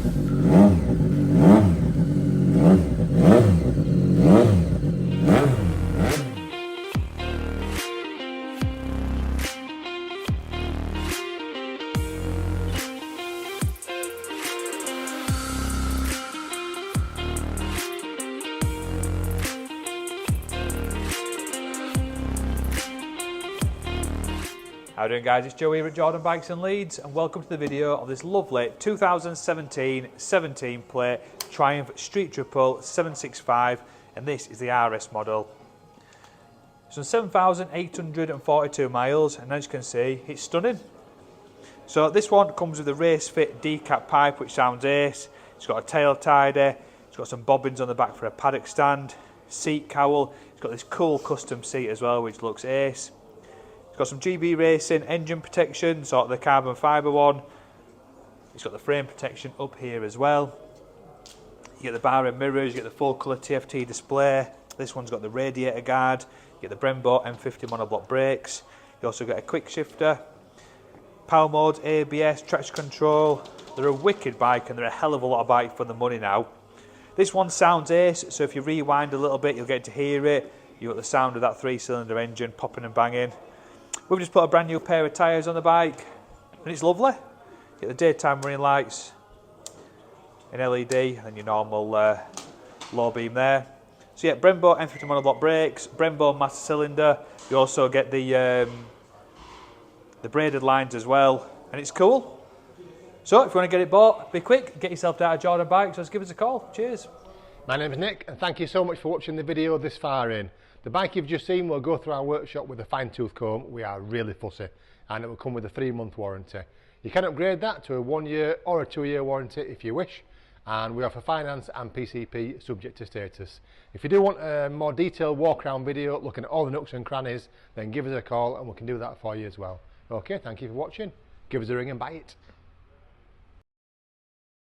How are you doing, guys? It's Joe here at Jordan Bikes and Leeds, and welcome to the video of this lovely 2017 17 plate Triumph Street Triple 765, and this is the RS model. It's on 7,842 miles, and as you can see, it's stunning. So this one comes with a Racefit decat pipe, which sounds ace. It's got a tail tidy, it's got some bobbins on the back for a paddock stand, seat cowl, it's got this cool custom seat as well, which looks ace. It's got some GB Racing engine protection, sort of the carbon fibre one. It's got the frame protection up here as well. You get the bar and mirrors, you get the full colour TFT display. This one's got the radiator guard. You get the Brembo M50 monobloc brakes. You also get a quickshifter, power mode, ABS, traction control. They're a wicked bike, and they're a hell of a lot of bike for the money now. This one sounds ace, so if you rewind a little bit, you'll get to hear it. You've got the sound of that 3-cylinder engine popping and banging. We've just put a brand new pair of tyres on the bike, and it's lovely. You get the daytime running lights in LED, and your normal low beam there. So yeah, Brembo M50 monobloc brakes, Brembo master cylinder. You also get the braided lines as well, and it's cool. So if you want to get it bought, be quick, get yourself down to Jordan Bikes, just give us a call. Cheers. My name is Nick, and thank you so much for watching the video this far in. The bike you've just seen will go through our workshop with a fine-tooth comb. We are really fussy, and it will come with a 3-month warranty. You can upgrade that to a 1-year or a 2-year warranty if you wish, and we offer finance and PCP subject to status. If you do want a more detailed walk-around video looking at all the nooks and crannies, then give us a call and we can do that for you as well. Okay, thank you for watching. Give us a ring and buy it.